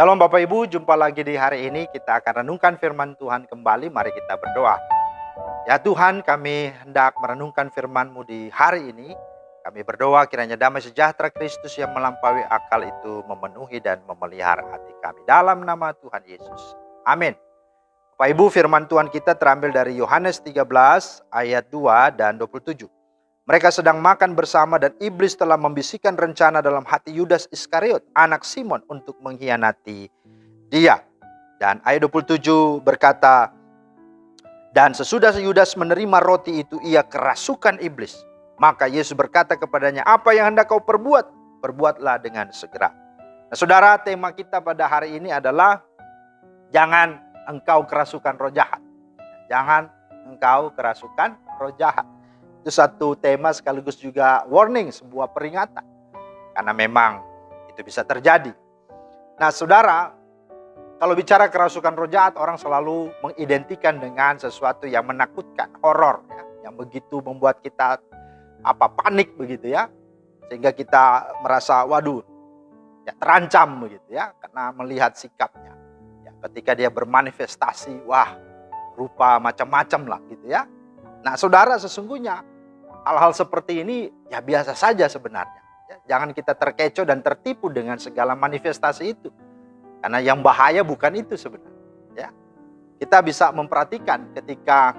Shalom Bapak Ibu, jumpa lagi di hari ini. Kita akan renungkan firman Tuhan kembali. Mari kita berdoa. Ya Tuhan, kami hendak merenungkan firman-Mu di hari ini. Kami berdoa kiranya damai sejahtera Kristus yang melampaui akal itu memenuhi dan memelihara hati kami. Dalam nama Tuhan Yesus. Amin. Bapak Ibu, firman Tuhan kita terambil dari Yohanes 13 ayat 2 dan 27. Mereka sedang makan bersama dan iblis telah membisikkan rencana dalam hati Yudas Iskariot, anak Simon, untuk mengkhianati dia. Dan ayat 27 berkata, dan sesudah Yudas menerima roti itu, ia kerasukan iblis. Maka Yesus berkata kepadanya, apa yang hendak kau perbuat? Perbuatlah dengan segera. Nah saudara, tema kita pada hari ini adalah jangan engkau kerasukan roh jahat. Jangan engkau kerasukan roh jahat. Itu satu tema sekaligus juga warning, sebuah peringatan. Karena memang itu bisa terjadi. Nah saudara, kalau bicara kerasukan roh jahat, orang selalu mengidentikan dengan sesuatu yang menakutkan, horor, ya, yang begitu membuat kita panik begitu ya. Sehingga kita merasa waduh, ya, terancam begitu ya, karena melihat sikapnya. Ya, ketika dia bermanifestasi, wah rupa macam-macam lah gitu ya. Nah saudara, sesungguhnya hal-hal seperti ini ya biasa saja sebenarnya. Ya, jangan kita terkecoh dan tertipu dengan segala manifestasi itu. Karena yang bahaya bukan itu sebenarnya. Ya, kita bisa memperhatikan ketika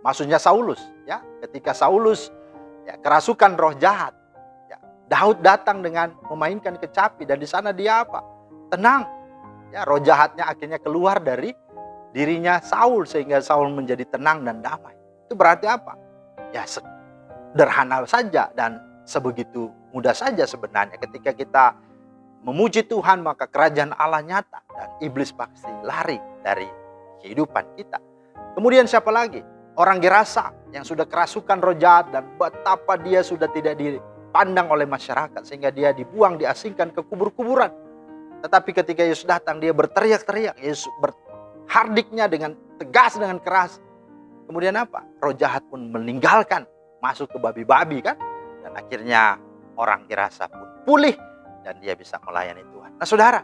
maksudnya Saulus. Ya, ketika Saulus ya, kerasukan roh jahat. Ya, Daud datang dengan memainkan kecapi dan di sana dia apa? Tenang. Ya, roh jahatnya akhirnya keluar dari dirinya Saul sehingga Saul menjadi tenang dan damai. Itu berarti apa? Ya sederhana saja dan sebegitu mudah saja sebenarnya. Ketika kita memuji Tuhan maka kerajaan Allah nyata dan iblis pasti lari dari kehidupan kita. Kemudian siapa lagi? Orang Gerasa yang sudah kerasukan roh jahat dan betapa dia sudah tidak dipandang oleh masyarakat sehingga dia dibuang, diasingkan ke kubur-kuburan. Tetapi ketika Yesus datang dia berteriak-teriak, Yesus hardiknya dengan tegas, dengan keras. Kemudian apa? Roh jahat pun meninggalkan, masuk ke babi-babi kan. Dan akhirnya orang Gerasa pun pulih dan dia bisa melayani Tuhan. Nah saudara,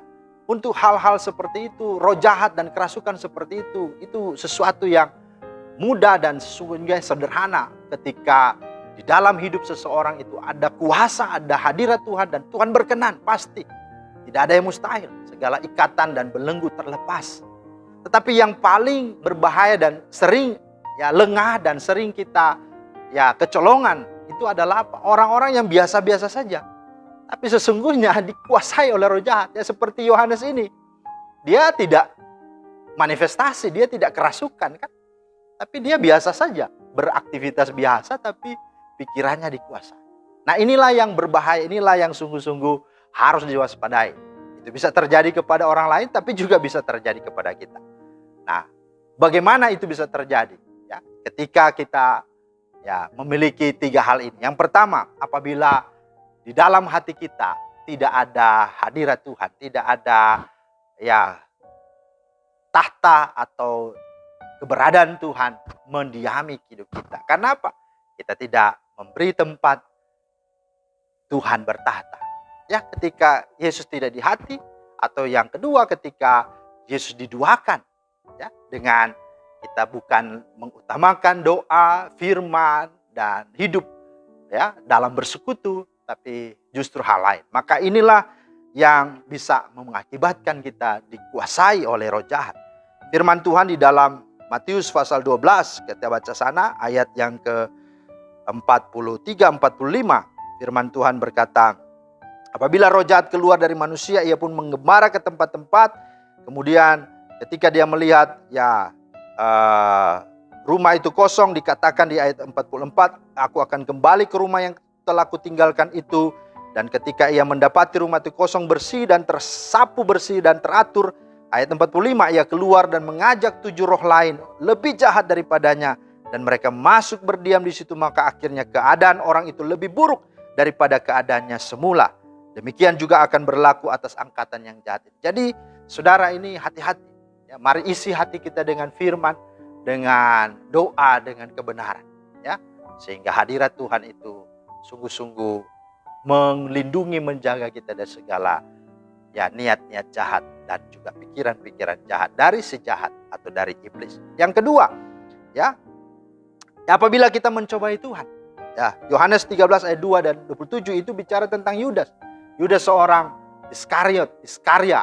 untuk hal-hal seperti itu, roh jahat dan kerasukan seperti itu sesuatu yang mudah dan sesungguhnya sederhana. Ketika di dalam hidup seseorang itu ada kuasa, ada hadirat Tuhan dan Tuhan berkenan, pasti. Tidak ada yang mustahil, segala ikatan dan belenggu terlepas. Tetapi yang paling berbahaya dan sering ya lengah dan sering kita ya kecolongan itu adalah apa? Orang-orang yang biasa-biasa saja. Tapi sesungguhnya dikuasai oleh roh jahat. Ya seperti Yohanes ini. Dia tidak manifestasi, dia tidak kerasukan kan. Tapi dia biasa saja, beraktivitas biasa tapi pikirannya dikuasai. Nah inilah yang berbahaya, inilah yang sungguh-sungguh harus diwaspadai. Itu bisa terjadi kepada orang lain tapi juga bisa terjadi kepada kita. Nah, bagaimana itu bisa terjadi? Ya, ketika kita ya memiliki 3 hal ini. Yang pertama, apabila di dalam hati kita tidak ada hadirat Tuhan, tidak ada ya tahta atau keberadaan Tuhan mendiami hidup kita. Karena apa? Kita tidak memberi tempat Tuhan bertahta. Ya, ketika Yesus tidak di hati, atau yang kedua ketika Yesus diduakan, ya, dengan kita bukan mengutamakan doa, firman dan hidup ya dalam bersekutu, tapi justru hal lain. Maka inilah yang bisa mengakibatkan kita dikuasai oleh roh jahat. Firman Tuhan di dalam Matius pasal 12, kita baca sana ayat yang ke-43-45. Firman Tuhan berkata, apabila roh jahat keluar dari manusia, ia pun menggembara ke tempat-tempat. Kemudian ketika dia melihat ya rumah itu kosong, dikatakan di ayat 44, aku akan kembali ke rumah yang telah kutinggalkan itu. Dan ketika ia mendapati rumah itu kosong, bersih dan tersapu bersih dan teratur, ayat 45, ia keluar dan mengajak 7 roh lain lebih jahat daripadanya. Dan mereka masuk berdiam di situ, maka akhirnya keadaan orang itu lebih buruk daripada keadaannya semula. Demikian juga akan berlaku atas angkatan yang jahat. Jadi saudara ini hati-hati. Ya, mari isi hati kita dengan firman, dengan doa, dengan kebenaran. Ya, sehingga hadirat Tuhan itu sungguh-sungguh melindungi, menjaga kita dari segala ya niat-niat jahat dan juga pikiran-pikiran jahat dari si jahat atau dari iblis. Yang kedua, ya apabila kita mencobai Tuhan. Ya, Yohanes 13 ayat 2 dan 27 itu bicara tentang Yudas. Yudas seorang Iskaria,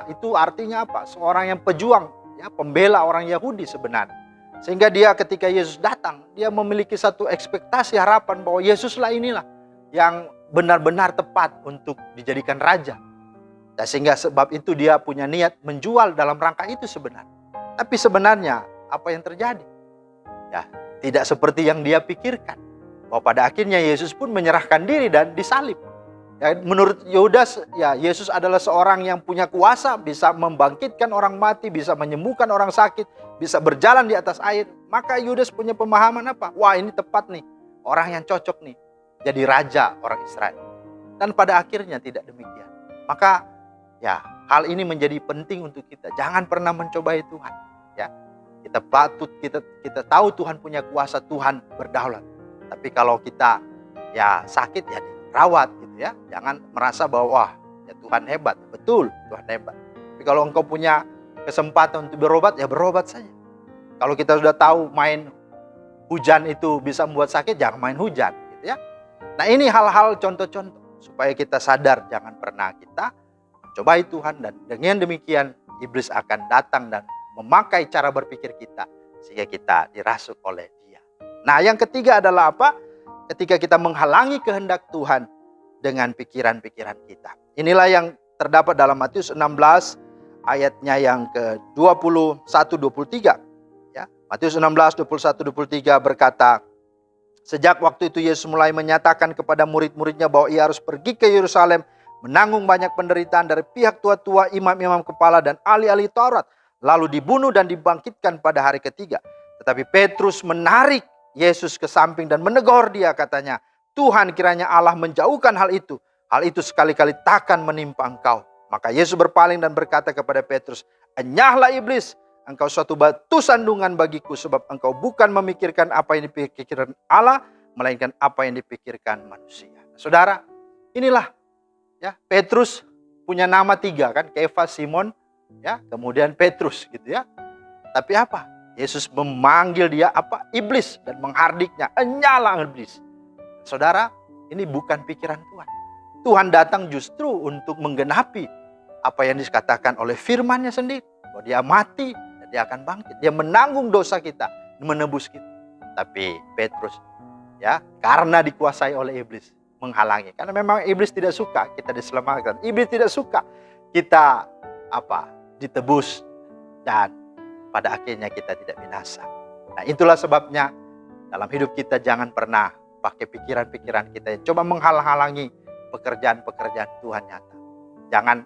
itu artinya apa? Seorang yang pejuang, ya, pembela orang Yahudi sebenarnya. Sehingga dia ketika Yesus datang, dia memiliki satu ekspektasi harapan bahwa Yesuslah inilah yang benar-benar tepat untuk dijadikan raja. Dan sehingga sebab itu dia punya niat menjual dalam rangka itu sebenarnya. Tapi sebenarnya apa yang terjadi? Ya, tidak seperti yang dia pikirkan. Bahwa pada akhirnya Yesus pun menyerahkan diri dan disalib. Ya, menurut Yudas, ya Yesus adalah seorang yang punya kuasa, bisa membangkitkan orang mati, bisa menyembuhkan orang sakit, bisa berjalan di atas air. Maka Yudas punya pemahaman apa? Wah, ini tepat nih, orang yang cocok nih jadi raja orang Israel. Dan pada akhirnya tidak demikian. Maka ya hal ini menjadi penting untuk kita. Jangan pernah mencobai Tuhan. Ya, kita patut kita tahu Tuhan punya kuasa, Tuhan berdaulat. Tapi kalau kita ya sakit ya dirawat gitu ya. Jangan merasa bahwa wah ya Tuhan hebat. Betul, Tuhan hebat. Tapi kalau engkau punya kesempatan untuk berobat ya berobat saja. Kalau kita sudah tahu main hujan itu bisa membuat sakit, jangan main hujan gitu ya. Nah, ini hal-hal contoh-contoh supaya kita sadar jangan pernah kita mencobai Tuhan, dan dengan demikian iblis akan datang dan memakai cara berpikir kita sehingga kita dirasuk oleh dia. Nah, yang ketiga adalah apa? Ketika kita menghalangi kehendak Tuhan dengan pikiran-pikiran kita. Inilah yang terdapat dalam Matius 16 ayatnya yang ke-21-23. Ya, Matius 16, 21-23 berkata, sejak waktu itu Yesus mulai menyatakan kepada murid-muridnya bahwa ia harus pergi ke Yerusalem, menanggung banyak penderitaan dari pihak tua-tua, imam-imam kepala dan ahli-ahli Taurat, lalu dibunuh dan dibangkitkan pada hari ketiga. Tetapi Petrus menarik Yesus ke samping dan menegur dia, katanya, Tuhan, kiranya Allah menjauhkan hal itu. Hal itu sekali-kali takkan menimpa engkau. Maka Yesus berpaling dan berkata kepada Petrus, enyahlah iblis, engkau suatu batu sandungan bagiku, sebab engkau bukan memikirkan apa yang dipikirkan Allah, melainkan apa yang dipikirkan manusia. Saudara, inilah ya Petrus punya nama 3 kan, Kefa, Simon, ya, kemudian Petrus gitu ya. Tapi apa? Yesus memanggil dia apa? Iblis, dan menghardiknya, enyahlah iblis. Saudara, ini bukan pikiran Tuhan. Tuhan datang justru untuk menggenapi apa yang dikatakan oleh firman-Nya sendiri, bahwa dia mati dan dia akan bangkit. Dia menanggung dosa kita, menebus kita. Tapi Petrus ya, karena dikuasai oleh iblis, menghalangi. Karena memang iblis tidak suka kita diselamatkan. Iblis tidak suka kita ditebus dan pada akhirnya kita tidak binasa. Nah, itulah sebabnya dalam hidup kita jangan pernah pakai pikiran-pikiran kita yang coba menghalang-halangi pekerjaan-pekerjaan Tuhan nyata. Jangan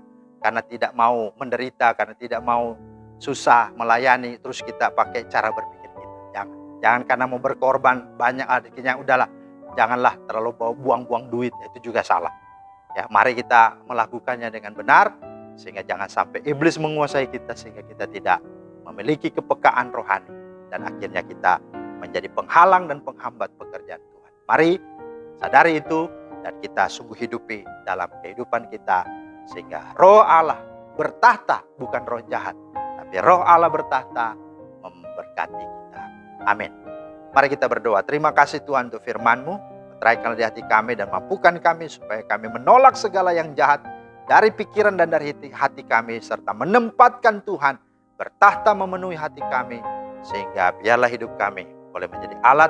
karena tidak mau menderita, karena tidak mau susah melayani, terus kita pakai cara berpikir kita. Jangan karena mau berkorban banyak, akhirnya udahlah, janganlah terlalu buang-buang duit, itu juga salah. Ya, mari kita melakukannya dengan benar sehingga jangan sampai iblis menguasai kita sehingga kita tidak memiliki kepekaan rohani dan akhirnya kita menjadi penghalang dan penghambat pekerjaan Tuhan. Mari sadari itu dan kita sungguh hidupi dalam kehidupan kita sehingga roh Allah bertahta, bukan roh jahat, tapi roh Allah bertahta memberkati kita. Amin. Mari kita berdoa. Terima kasih Tuhan untuk firman-Mu. Meteraikanlah di hati kami dan mampukan kami supaya kami menolak segala yang jahat dari pikiran dan dari hati kami, serta menempatkan Tuhan bertahta memenuhi hati kami, sehingga biarlah hidup kami boleh menjadi alat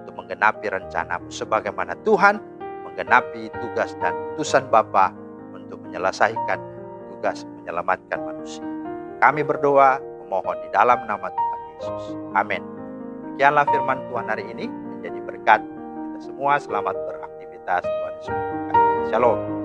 untuk menggenapi rencana-Mu, sebagaimana Tuhan menggenapi tugas dan utusan Bapa untuk menyelesaikan tugas menyelamatkan manusia. Kami berdoa memohon di dalam nama Tuhan Yesus. Amin. Demikianlah firman Tuhan hari ini, menjadi berkat kita semua. Selamat beraktivitas. Tuhan Yesus memberkati. Shalom.